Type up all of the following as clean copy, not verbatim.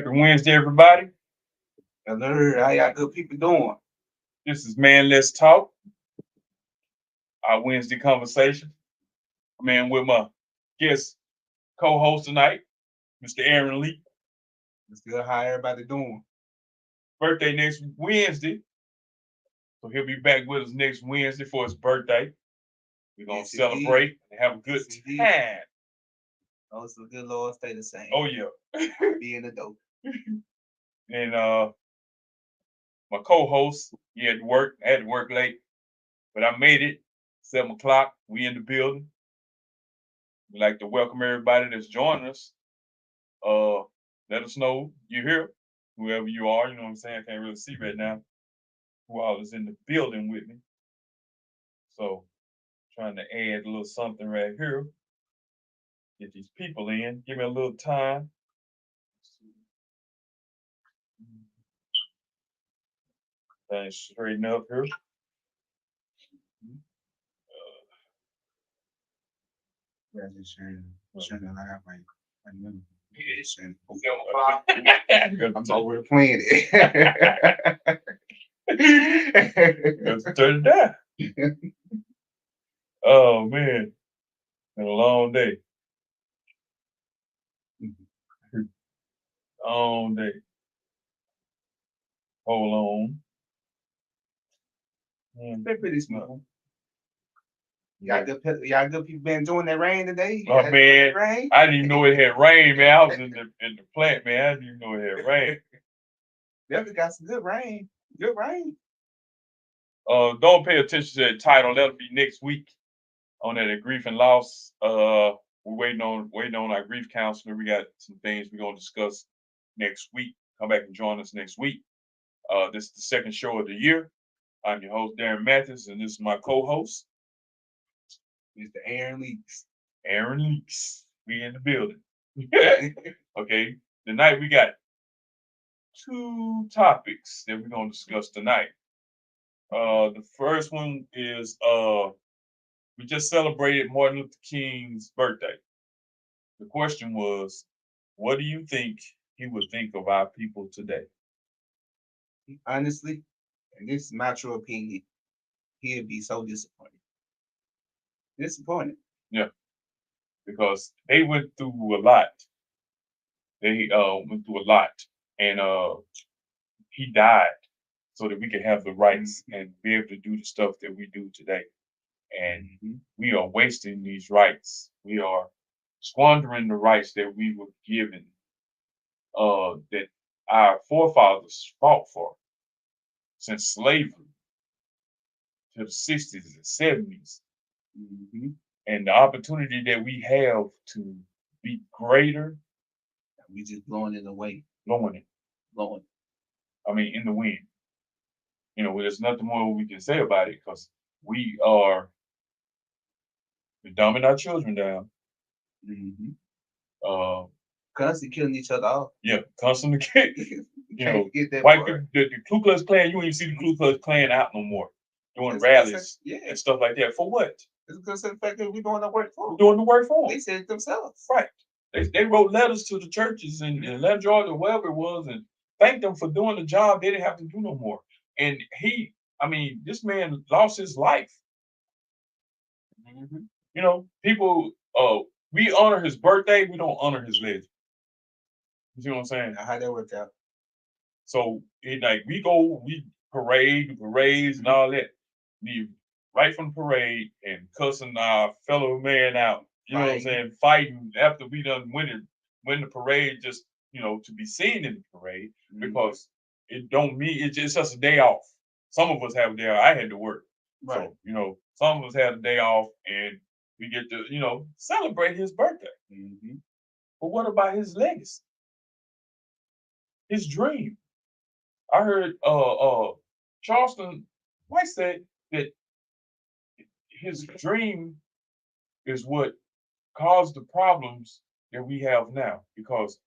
Happy Wednesday, everybody. Hello, how y'all good people doing? This is Man Let's Talk, our Wednesday conversation. I'm in with my guest co-host tonight, Mr. Aaron Lee. It's good. How everybody doing? Birthday next Wednesday. So he'll be back with us next Wednesday for his birthday. We're going to Yes, indeed. celebrate and have a good Yes, indeed. time. Oh, it's a good Lord stay the same. Oh, yeah. Be in the dope. And my co-host, he had to work. I had to work late, but I made it. 7 o'clock. We in the building. We'd like to welcome everybody that's joining us. Let us know you're here, whoever you are. You know what I'm saying? I can't really see right now who all is in the building with me. So, trying to add a little something right here. Get these people in. Give me a little time. Things straighten up here. Yeah, just sharing the live right now. I'm over playing it. Let's turn it down. Oh man, been a long day. Long day. Hold on. Been pretty smooth. Y'all good people been enjoying that rain today? Oh man, rain? I didn't even know it had rain, man. I was in the plant, man. I didn't even know it had rain. Definitely got some good rain. Good rain. Don't pay attention to the title. That'll be next week on that grief and loss. We're waiting on our grief counselor. We got some things we're gonna discuss next week. Come back and join us next week. This is the second show of the year. I'm your host, Darren Mathis, and this is my co-host, Mr. Aaron Leaks. Aaron Leaks. We in the building. Okay. Tonight we got 2 topics that we're gonna discuss tonight. The first one is we just celebrated Martin Luther King's birthday. The question was, what do you think he would think of our people today? Honestly, and this is my true opinion, he'd be so disappointed. Disappointed. Yeah, because they went through a lot. They went through a lot, and he died so that we could have the rights and be able to do the stuff that we do today. And we are wasting these rights. We are squandering the rights that we were given, that our forefathers fought for since slavery to the 60s and 70s. And the opportunity that we have to be greater, we just blowing it away. Blowing it. Blowing. I mean, in the wind. You know, there's nothing more we can say about it because we are dumbing our children down. Constantly killing each other off. Yeah, constantly killing. You know, white people, the Ku Klux Klan, you ain't see the Ku Klux Klan out no more doing rallies and stuff like that. For what? It's because of the fact that we're doing the work for them. We're doing the work for them. They said it themselves. Right. They wrote letters to the churches and Atlanta, Georgia, wherever it was, and thanked them for doing the job they didn't have to do no more. And this man lost his life. You know, people, we honor his birthday, we don't honor his legend. You see what I'm saying? How that worked out. So, we parades and all that. We right from the parade and cussing our fellow man out. You know what I'm saying? Fighting after we done win the parade, just to be seen in the parade because it don't mean it's just a day off. Some of us have a day off. I had to work, so some of us had a day off, and we get to celebrate his birthday. But what about his legacy? His dream. I heard Charleston White said that his dream is what caused the problems that we have now because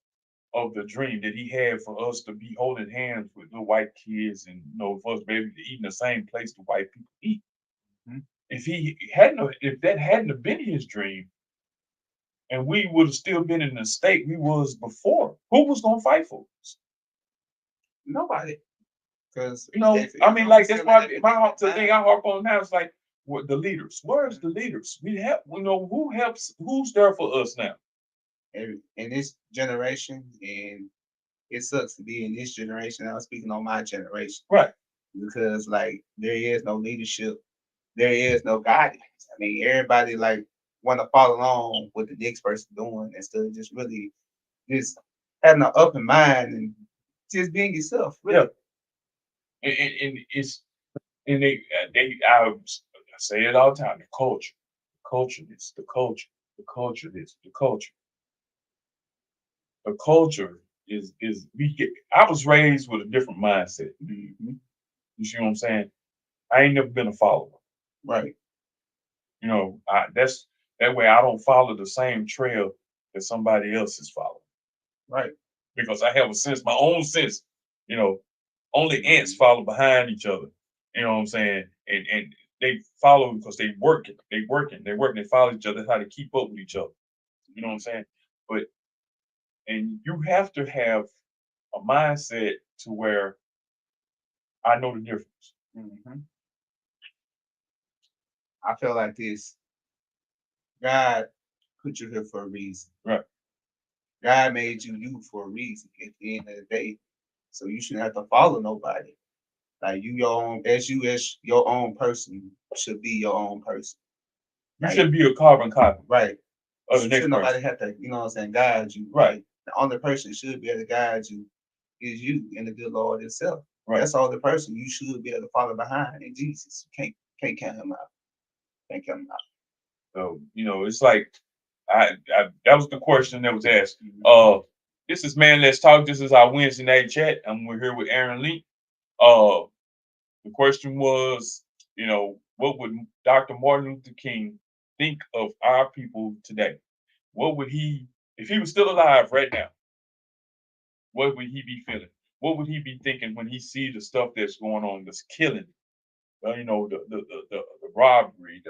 of the dream that he had for us to be holding hands with little white kids and for us to be able to eat in the same place the white people eat. If that hadn't have been his dream, and we would have still been in the state we was before. Who was gonna fight for us? Nobody. Because I mean, like that's why the thing I harp on now is like what the leaders. Where's the leaders? Who helps? Who's there for us now? in this generation, and it sucks to be in this generation. I'm speaking on my generation Right. because like there is no leadership, there is no guidance. I mean, everybody like want to follow along with the next person doing instead of just really just having an open mind and just being yourself. Really. Yeah. And it's and I say it all the time. The culture this, the culture, the culture this, the culture. The culture is we get. I was raised with a different mindset. Mhm. You see what I'm saying? I ain't never been a follower. Right. That's that way I don't follow the same trail that somebody else is following Right. because I have a sense, my own sense. You know, only ants follow behind each other. You know what I'm saying? And they follow because they follow each other how to keep up with each other. You know what I'm saying? But and you have to have a mindset to where I know the difference. Mhm. I feel like this. God put you here for a reason. Right. God made you for a reason at the end of the day. So you shouldn't have to follow nobody. Like as your own person should be your own person. You Like, should be a carbon copy right. of the next Should nobody person. have to, you know what I'm saying, guide you. Right. Like, the only person that should be able to guide you is you and the good Lord itself. Right. That's all the person you should be able to follow behind in Jesus. You can't count him out. Can't count him out. So, it's like I that was the question that was asked. This is Man Let's Talk. This is our Wednesday night chat. And we're here with Aaron Lee. Uh the question was, what would Dr. Martin Luther King think of our people today? What would he, if he was still alive right now, what would he be feeling? What would he be thinking when he see the stuff that's going on, that's killing? The robbery,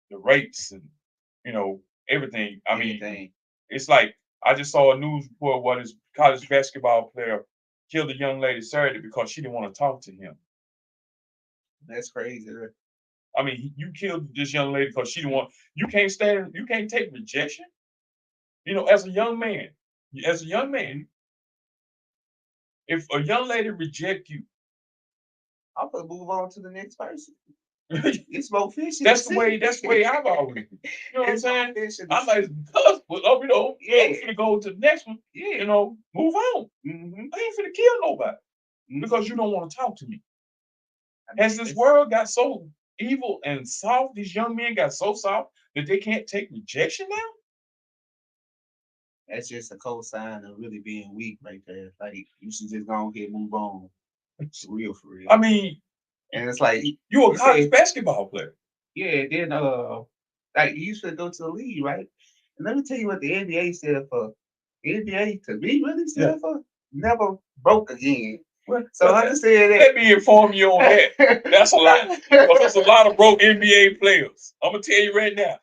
the rapes, and everything. I mean, Anything. it's like I just saw a news report where this college basketball player killed a young lady Saturday because she didn't want to talk to him. That's crazy. I mean, you killed this young lady because she didn't want. You can't take rejection. As a young man, if a young lady reject you, I'm gonna move on to the next person. It's more fishy. that's the way I've always been. You know what I'm saying? I'm like, Yeah. I'm gonna go to the next one. Yeah. Move on. Mm-hmm. I ain't finna kill nobody because you don't want to talk to me. Has this world got so evil and soft? These young men got so soft that they can't take rejection now? That's just a cosign of really being weak right there. Like you should just go ahead and move on. For real, for real. I mean, and it's like you a college basketball player. Yeah, then like you should go to the league, right? And let me tell you what the NBA said for NBA to me really stood for never broke again. So understand that. Let me inform you on that. That's a lot. Because there's a lot of broke NBA players. I'm gonna tell you right now.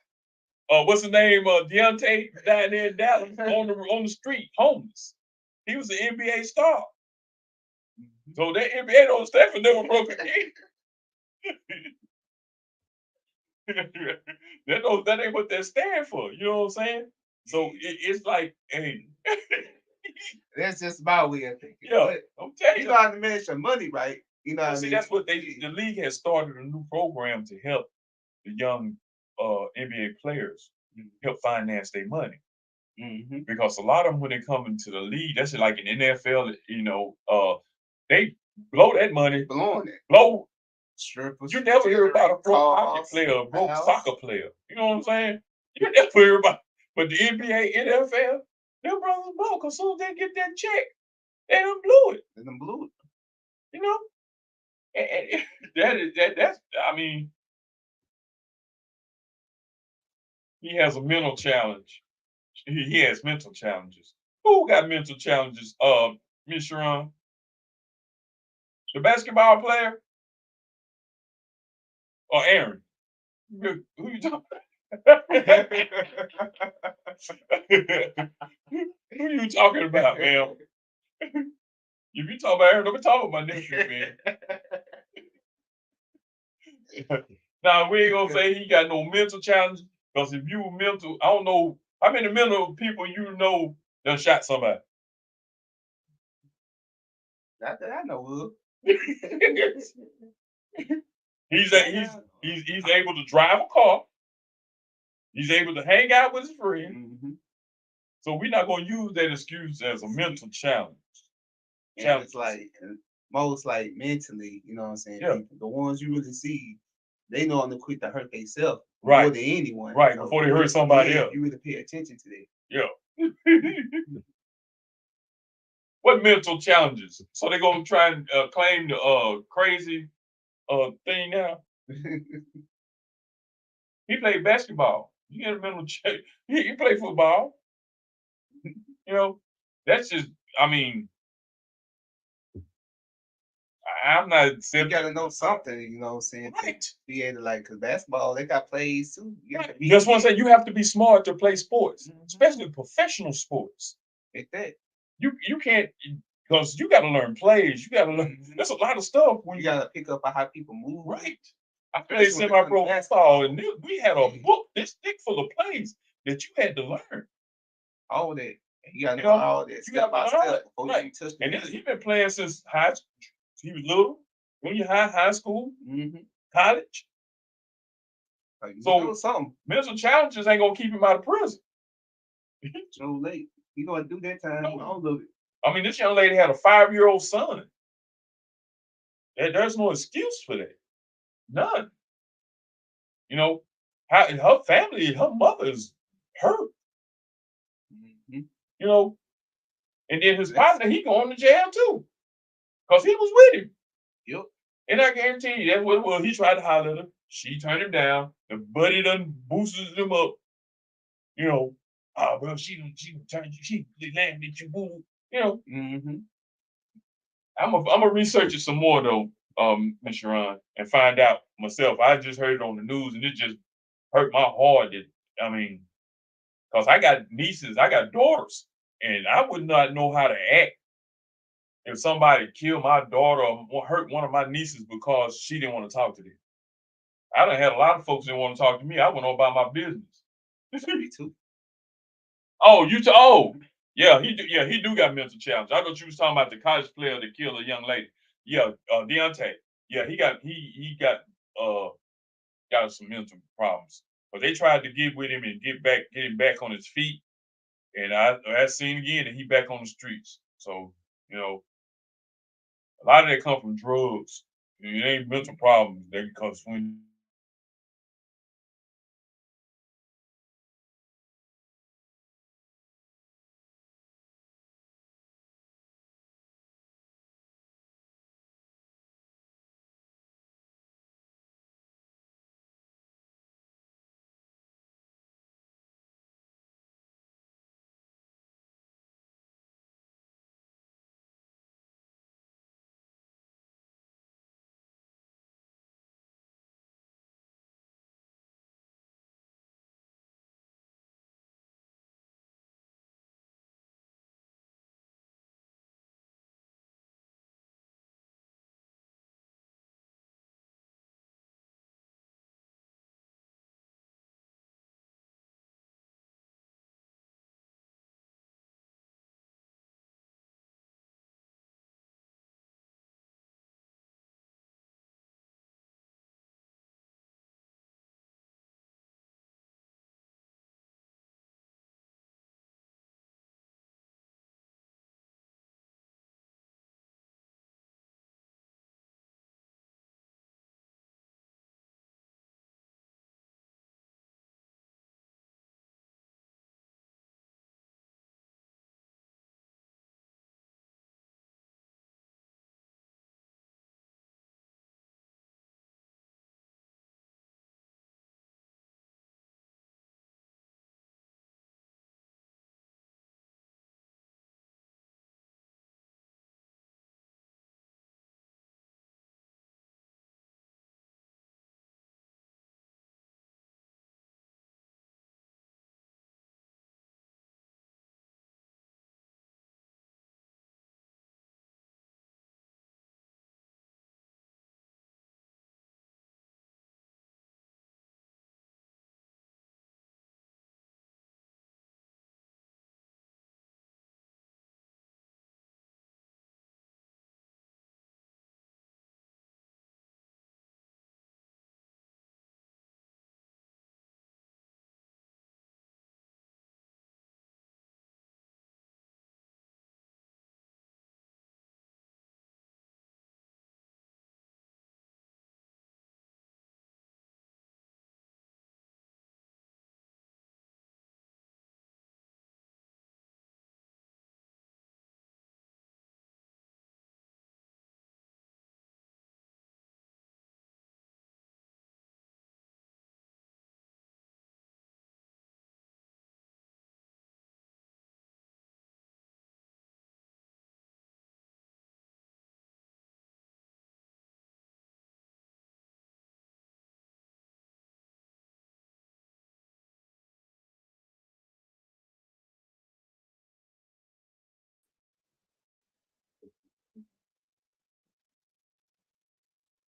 What's his name? Deontay down there in Dallas on the street, homeless. He was an NBA star. So that NBA don't stand for never broke again. that ain't what that stand for. You know what I'm saying? So it's like, hey. That's just my way of thinking. Yeah, but I'm telling you. You know how to manage your money, right? You know what I mean? That's what the league has started a new program to help the young NBA players help finance their money. Mm-hmm. Because a lot of them, when they come into the league, that's like an NFL, they blow that money. Blowing it. Blow. Strippers. You never hear about a broke hockey player, a broke soccer player. You know what I'm saying? You never hear about. But the NBA, NFL, them brothers blow because as soon as they get that check, they done blew it. They done blew it. You know? And that's, I mean, he has a mental challenge. He has mental challenges. Who got mental challenges? Miss Sharon, the basketball player, or Aaron? Who you talking about? Who you talking about, man? If you talk about her, don't be talking about my nephew, man. Now we ain't gonna say he got no mental challenge because if you were mental, I don't know how many mental people you know done shot somebody. Not that I know of. He's Yeah, he's able to drive a car. He's able to hang out with his friends. Mhm. So we're not gonna use that excuse as a mental challenge. And it's like most like mentally, you know what I'm saying? Yeah. People, the ones you really see, they know on the quick to hurt themselves more Right. than anyone. Right, So before they hurt somebody else. you really pay attention to that. Yeah. What mental challenges? So they gonna try and claim the crazy thing now. He played basketball. You get a mental he played football. You know, that's just. I mean, I'm not You accepting. gotta know something, you know what I'm saying? To Right. be able to like, cause basketball, they got plays too. You have to be That's what I'm saying. You have to be smart to play sports, Mhm. especially professional sports. Like that. You can't because you got to learn plays. You got to learn. Mhm. There's a lot of stuff when You gotta pick up on how people move. right. I played Especially when it semi-pro comes to football, basketball. and we had a book this thick full of plays that you had to learn. All that. You gotta You know know, all that you step got by to learn step it, before you right? even touch the And music. he's been playing since he was little, junior high, high school, Mm-hmm. college. Like you know So something. mental challenges ain't gonna keep him out of prison. So late. You gonna do that time, No. all of it. I mean, this young lady had a 5-year-old son. There's no excuse for that. None. You know, her family, her mother's hurt. Mm-hmm. You know, and then his That's partner, he going to jail too, cause he was with him. yep. And I guarantee you, that's what it was. He tried to holler at her. She turned him down. The buddy done boosted him up. You know, oh, bro, she turned you, she landed at you, boo. You know, Mm-hmm. I'm a research it some more though, Miss Sharon, and find out myself. I just heard it on the news, and it just hurt my heart. I mean, cause I got nieces, I got daughters, and I would not know how to act if somebody killed my daughter or hurt one of my nieces because she didn't want to talk to them. I done had a lot of folks that want to talk to me. I went on about my business. Me too. Oh, oh, yeah, he do got mental challenge. I thought you was talking about the college player that killed a young lady. Yeah, Deontay. Yeah, he got some mental problems. But they tried to get with him and get him back on his feet. And I seen again that he back on the streets. So, you know, a lot of that come from drugs. It ain't mental problems. That comes when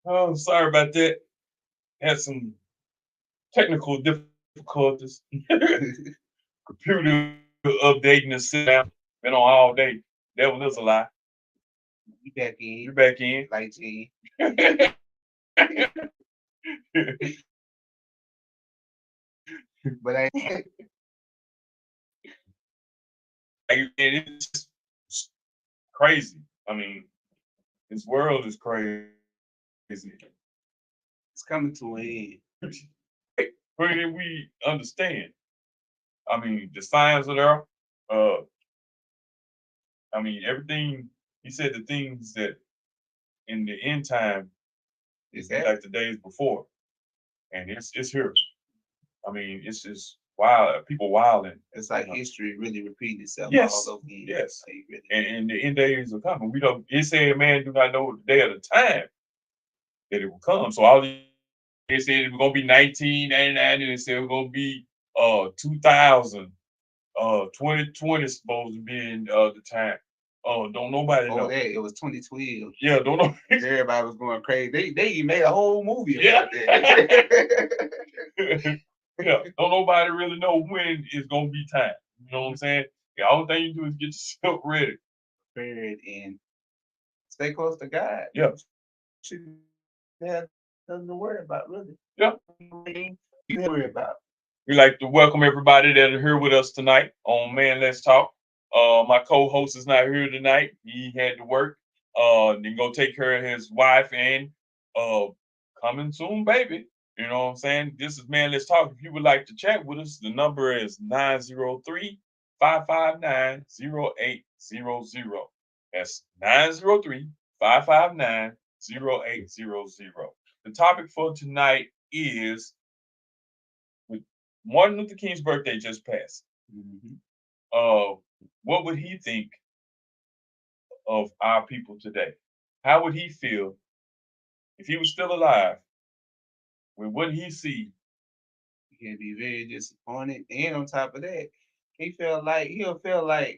Oh, sorry about that. Had some technical difficulties. Computer updating the system. Been on all day. Devil is a lie. You back You in, back in. like G. But I It's just crazy. I mean, this world is crazy. it's coming to an end. Where did we understand? I mean, the signs are there. Uh, I mean, everything. He said the things that in the end time is Yeah. like the days before, and it's here. I mean, it's just wild. People wilding. It's like history really repeating itself Yes, all over again. yes. Like, really. And the end days are coming. We don't. It said, "Man, do not know the day or the time that it will come." So all they said it was gonna be 1999, and they said it was gonna be 2000. 2020 is supposed to be in the time. Don't nobody Oh, know. that it was 2012. Yeah, don't know. Everybody was going crazy. They even made a whole movie Yeah. about that. Yeah, don't nobody really know when it's gonna be time. You know what I'm saying? The only thing you do is get yourself ready. Prepared and stay close to God. Yeah, Should have nothing to worry about, really. yeah. You worry about. We like to welcome everybody that are here with us tonight on Man Let's Talk. My co-host is not here tonight. He had to work. Then go take care of his wife and uh coming soon, baby. You know what I'm saying? This is Man Let's Talk. If you would like to chat with us, the number is 903-559-0800. That's 903-559-0800. The topic for tonight is with Martin Luther King's birthday just passed. Mhm. Uh, what would he think of our people today? How would he feel if he was still alive? With what he see? He'll be very disappointed. And on top of that, he'll feel like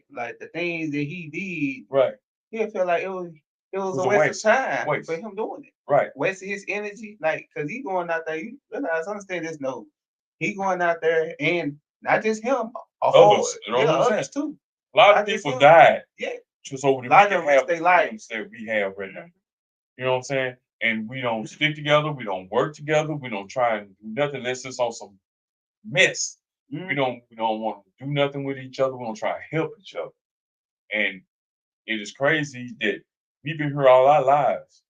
the things that he did, Right. he'll feel like it was was a a waste waste. of time Waste. for him doing it. Right. Wasting his energy, like, cause he going out there. You realize, understand this? No, he going out there, and not just him, a whole Others, you know what I'm others saying? too. A lot of Not just people him. died Yeah, just over the a lot we of can them risk have their the life. things that we have right now. You know what I'm saying? And we don't stick together. We don't work together. We don't try and do nothing unless it's on some mess. Mhm. We don't want to do nothing with each other. We don't try to help each other. And it is crazy that we've been here all our lives,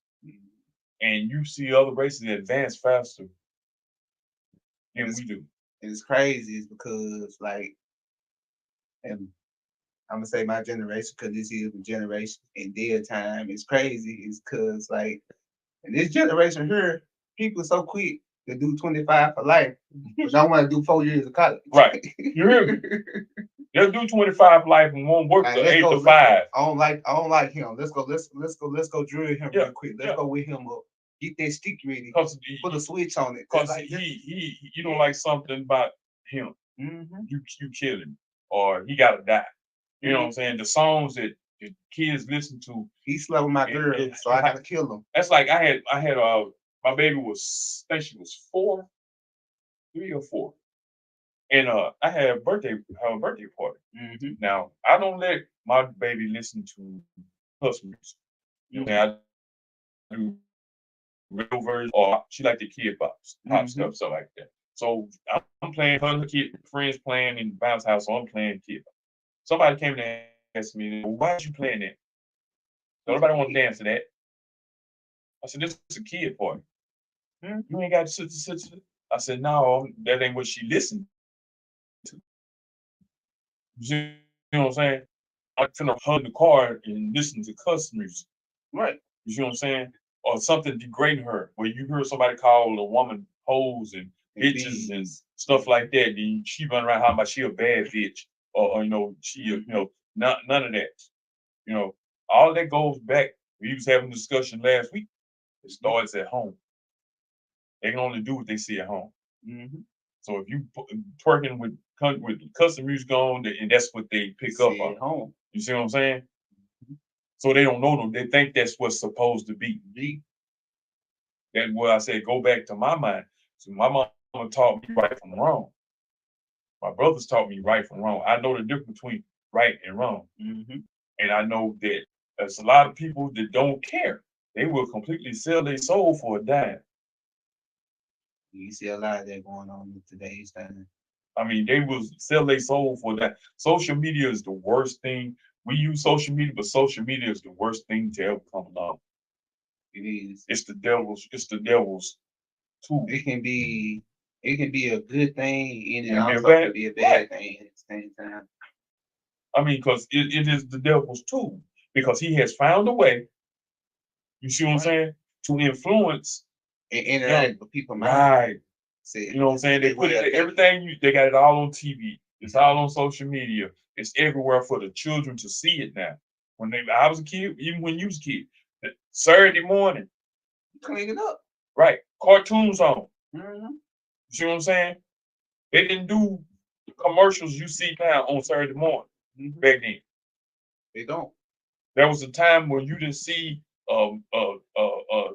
and you see other races advance faster than It's, we do. it's crazy, is because like, and I'm gonna say my generation, because this is the generation in their time. It's crazy. It's because like in this generation here, people so quick to do 25 for life, but don't want to do 4 years of college. Right. You hear me? They'll do 25 life and won't work Like, till let's 8 go. to 5. I don't like him. Let's go drill him Yeah, real quick. Let's yeah. go with him up. Get that stick ready. Because Put a switch on it. cause Like, you don't like something about him. mm-hmm. You kill him or he gotta die. You know what I'm saying? The songs that the kids listen to. He slept with my girl, so I gotta kill him. That's like I had my baby was, I think she was 4, 3 or 4. And I had a birthday party. Mm-hmm. Now I don't let my baby listen to customers. You know what I'm saying? I do real version, or she like the kid pop stuff, stuff like that. So I'm playing her kid friends playing in the bounce house, so I'm playing kid. Somebody came and asked me, "Why are you playing that? Nobody want to dance to that." I said, "This is a kid party. You ain't got to sit." I said, "No, that ain't what she listened to." You see what I'm saying? I'm finna hug the car and listen to cuss music. Right. You see what I'm saying? Or something degrading her, where you hear somebody call a woman hoes and bitches and stuff like that. Then she run around how about she a bad bitch, or she none of that. You know, all that goes back. We was having a discussion last week. It starts at home. They can only do what they see at home. Mm-hmm. So if you twerking with custom music on, and that's what they pick up on. Home. You see what I'm saying? So they don't know them. They think that's what's supposed to be. That's where I said go back to my mind. So my mama taught me right from wrong. My brothers taught me right from wrong. I know the difference between right and wrong. And I know that there's a lot of people that don't care. They will completely sell their soul for a dime. You see a lot of that going on in today's time. I mean, they will sell their soul for that. Social media is the worst thing. We use social media, but social media is the worst thing to ever come along. It is. It's the devil's. It's the devil's tool. It can be a good thing, and it It can be a also bad- can be a bad right. thing at the same time. I mean, because it is the devil's tool. Because he has found a way. You see what I'm Right. saying? To influence. And interact with people mind. Right. See, You know what I'm saying? They put will it take everything. They got it all on TV. It's all on social media. It's everywhere for the children to see it now. I was a kid, even when you was a kid, Saturday morning, clean it up. right? Cartoons on. Mhm. You see what I'm saying? They didn't do commercials you see now on Saturday morning back then. They don't. There was a time when you didn't see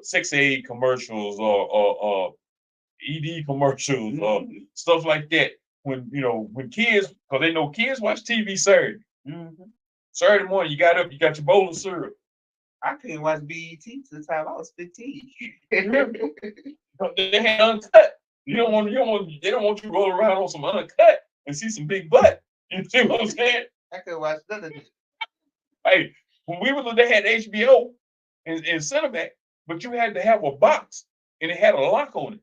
sex aid commercials or ED commercials or stuff like that. When when kids, because they know kids watch TV Saturday. Saturday morning, you got up, you got your bowl of cereal. I couldn't watch BET since I was 15. They had uncut. They don't want you to roll around on some uncut and see some big butt. You see what I'm saying? I couldn't watch none of it. Hey, when we were they had HBO and Cinemax, but you had to have a box and it had a lock on it.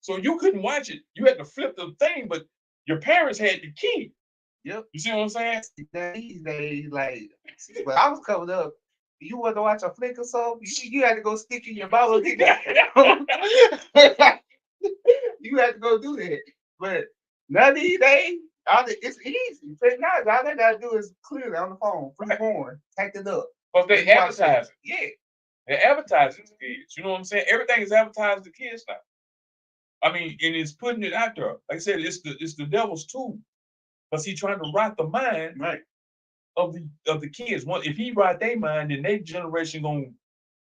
So you couldn't watch it. You had to flip the thing, but your parents had the key. Yep. You see what I'm saying? These days, like, when I was coming up, you want to watch a flick or something, you had to go stick in your bottle. You had to go do that. But none of these days, it's easy. Now, all they gotta do is clear it on the phone, freeborn, take it up. But they advertise it. Yeah. They advertise it to kids. You know what I'm saying? Everything is advertised to kids now. I mean, and it's putting it out there. Like I said, it's the devil's tool. Because he's trying to rot the mind of the kids. If he rot their mind, then their generation gonna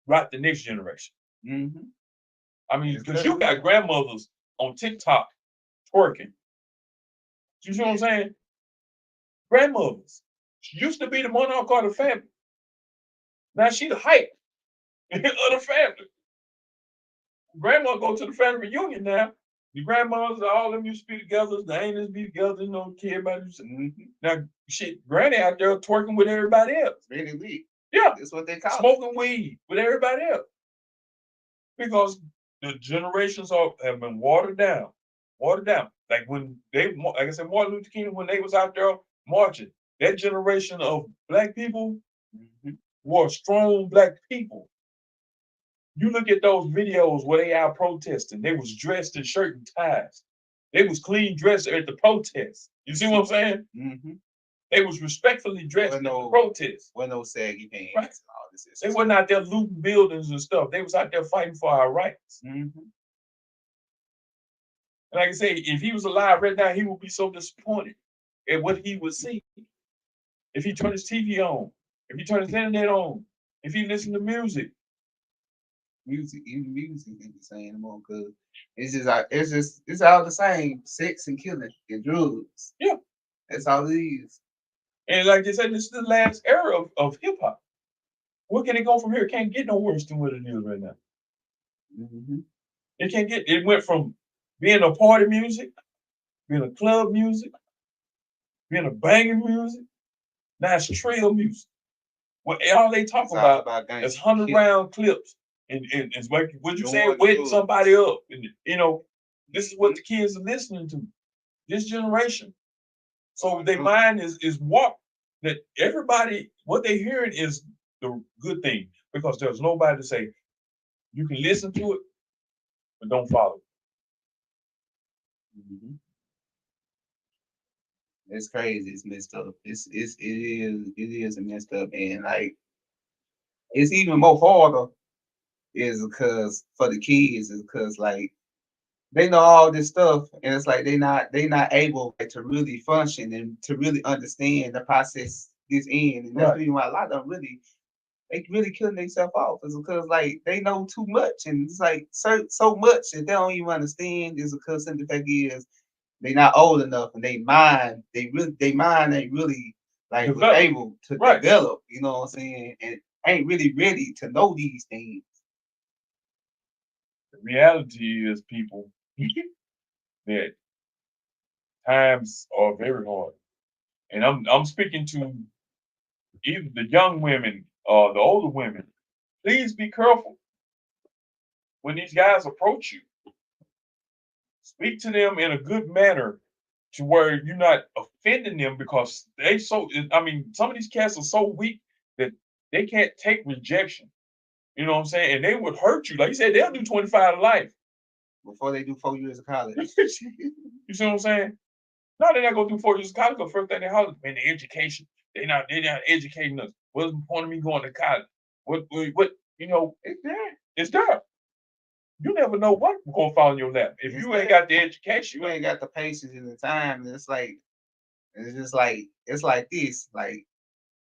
rot the next generation. I mean, because you got grandmothers on TikTok twerking. You see what I'm saying? Grandmothers. She used to be the monarch of the family. Now she the hype of the family. Grandma go to the family reunion now. The grandmothers, all them used to be together. The aunties be together. You know, everybody. Now, shit, Granny out there twerking with everybody else. Really weak. Yeah, that's what they call smoking weed with everybody else. Because the generations have been watered down. Like when like I said, Martin Luther King, when they was out there marching, that generation of black people were strong black people. You look at those videos where they out protesting. They was dressed in shirt and ties. They was clean dressed at the protest. You see what I'm saying? They was respectfully dressed at the protest. With no saggy pants right. and all this. They wasn't out there looting buildings and stuff. They was out there fighting for our rights. And like I say, if he was alive right now, he would be so disappointed at what he would see. If he turned his TV on, if he turned his internet on, if he listened to music. Music ain't the same anymore because it's all the same. Sex and killing and drugs. Yeah. That's all it is. And like they said, this is the last era of hip hop. Where can it go from here? It can't get no worse than what it is right now. It can't get. It went from being a party music, being a club music, being a banging music. Now it's trail music. What all they talk about is 100-round clips and what you say, wetting somebody up. And this is what the kids are listening to. This generation. So their mind is warped. That everybody, what they're hearing is the good thing because there's nobody to say you can listen to it, but don't follow it. It's crazy. It's messed up. It is messed up, and like it's even more harder is because for the kids is because like they know all this stuff, and it's like they not able to really function and to really understand the process this end, and that's the reason why a lot of them really they really killing themselves off is because like they know too much and it's like so much that they don't even understand is because the fact is they not old enough and they mind ain't really like was Develop. able to Right. develop, you know what I'm saying, and ain't really ready to know these things. The reality is, people, that times are very hard. And I'm speaking to either the young women or the older women. Please be careful when these guys approach you. Speak to them in a good manner to where you're not offending them because they so I mean, some of these cats are so weak that they can't take rejection. You know what I'm saying? And they would hurt you. Like you said, they'll do 25 to life. Before they do 4 years of college. You see what I'm saying? No, they're not gonna do 4 years of college. The first thing they holler, man, the education. They're not educating us. What's the point of me going to college? What you know, It's there. it's there. You never know what's gonna fall in your lap. If It's you ain't there. got the education, You ain't got the patience and the time. And it's just like it's like this. Like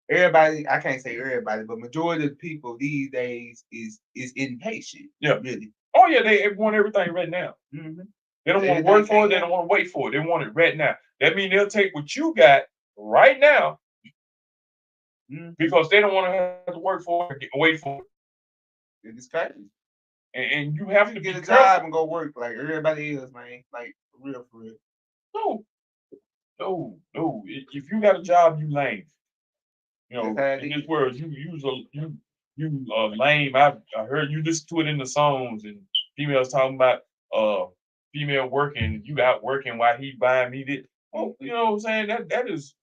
everybody, I can't say everybody, but majority of the people these days is impatient. yeah. Really. Oh yeah, they want everything right now. Mm-hmm. They don't want to Everything work for it. came They out. don't want to wait for it. They want it right now. That means they'll take what you got right now Mm-hmm. because they don't want to have to work for it, wait for it. It's crazy. And you have You to get be a job careful. and go work like everybody else, man. Like for real, for real. No, no. If you got a job, you lame. You That's know, how it in this is. world, you lame. I heard you listen to it in the songs and females talking about female working, you out working while he buying me this. Oh, you know what I'm saying? That is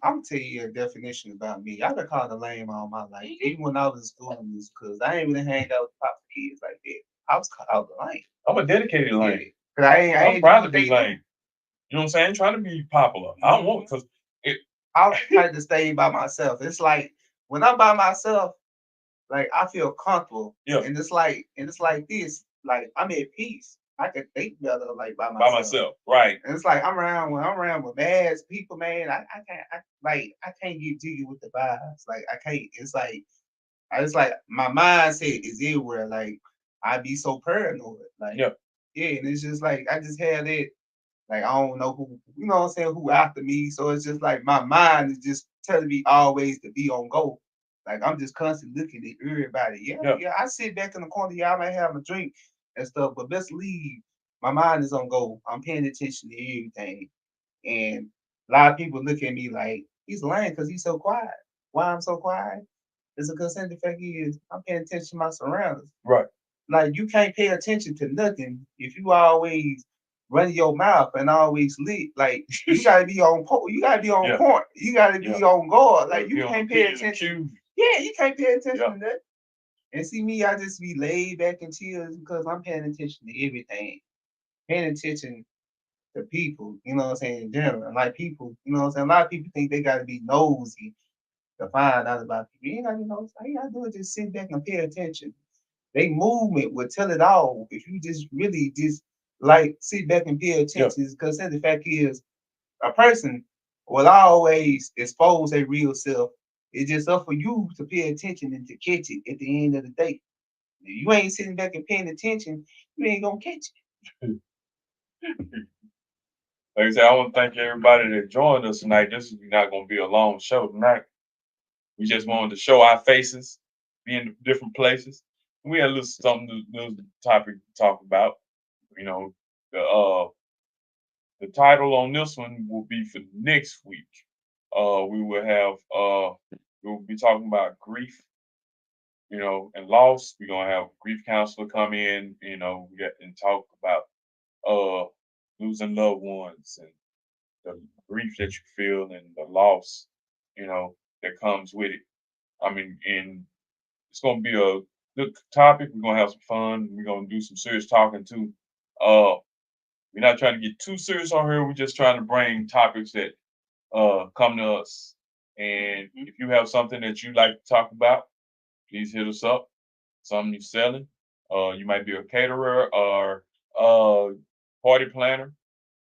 I'm gonna tell you a definition about me. I've been called a lame all my life, even when I was in school, because I ain't really hang out with pop kids like that. I was called a lame. I'm a dedicated Yeah, lame. cause I I'm ain't do proud to what be they do. lame. You know what I'm saying? Trying to be popular. I don't want because it I was trying to stay by myself. It's like when I'm by myself, like I feel comfortable, yeah, and it's like this, like I'm at peace. I can think better like by by myself. myself. Right. And it's like when I'm around with mad people, man. I can't get jiggy with the vibes. Like I can't. It's like my mindset is everywhere. Like I be so paranoid. Like Yeah. yeah, and it's just like I just had that. Like I don't know who, you know what I'm saying, who after me. So it's just like my mind is just telling me always to be on go. Like I'm just constantly looking at everybody. Yeah, Yeah. yeah. I sit back in the corner. Yeah, I might have a drink and stuff, but best leave. My mind is on go. I'm paying attention to everything. And a lot of people look at me like he's lying because he's so quiet. Why I'm so quiet? It's because the fact is I'm paying attention to my surroundings. Right. Like you can't pay attention to nothing if you always running your mouth and always lit. Like you gotta be on you gotta be on Yeah. point. You gotta be Yeah. on guard. Like you You know, can't pay P's and attention. Q's. Yeah, you can't pay attention Yeah. to that. And see me, I just be laid back and chill because I'm paying attention to everything. Paying attention to people, you know what I'm saying, in general. Like people, you know what I'm saying? A lot of people think they gotta be nosy to find out about people. You ain't gotta be nosy. All you gotta do is just sit back and pay attention. They movement will tell it all if you just really just like sit back and pay Yeah. attention. Because the fact is, a person will always expose their real self. It's just up for you to pay attention and to catch it at the end of the day. If you ain't sitting back and paying attention, you ain't gonna catch it. Like I said, I want to thank everybody that joined us tonight. This is not going to be a long show tonight. We just wanted to show our faces, be in different places. We had a little something, little topic to talk about. You know, the title on this one will be for next week. We will have we'll be talking about grief, and loss. We're gonna have a grief counselor come in, and talk about uh losing loved ones and the grief that you feel and the loss, that comes with it. I mean, and it's gonna be a good topic. We're gonna have some fun. We're gonna do some serious talking too. Uh, we're not trying to get too serious on here. We're just trying to bring topics that come to us. And if you have something that you'd like to talk about, please hit us up. Something you're selling. You might be a caterer or party planner.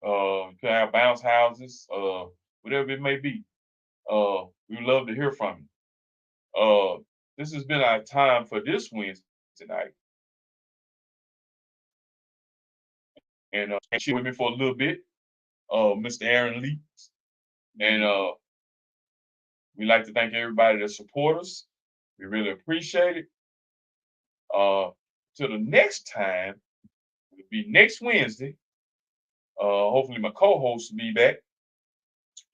You could have bounce houses. Whatever it may be. We would love to hear from you. this has been our time for this Wednesday tonight. And she with me for a little bit, Mr. Aaron Lee. And we'd like to thank everybody that support us. We really appreciate it. Till the next time, it'll be next Wednesday. Hopefully my co-host will be back.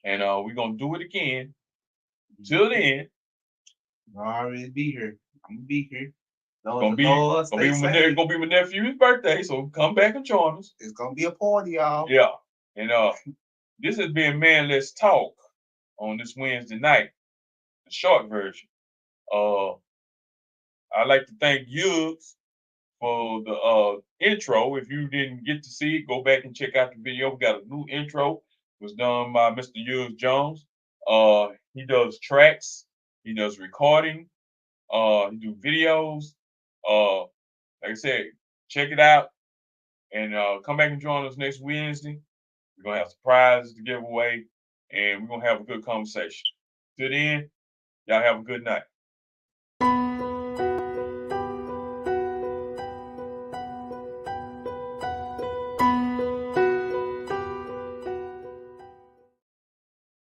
And we're gonna do it again. Till then, I'll already be here. I'm gonna be here. gonna be my nephew's birthday, so come back and join us. It's gonna be a party, y'all. Yeah. And this has been Man Let's Talk on this Wednesday night, the short version. I'd like to thank Yugs for the intro. If you didn't get to see it, go back and check out the video. We got a new intro. It was done by Mr. Yugs Jones. He does tracks, he does recording, he do videos. Like I said, check it out and come back and join us next Wednesday. We're gonna have surprises to give away, and we're gonna have a good conversation. Till then, y'all have a good night.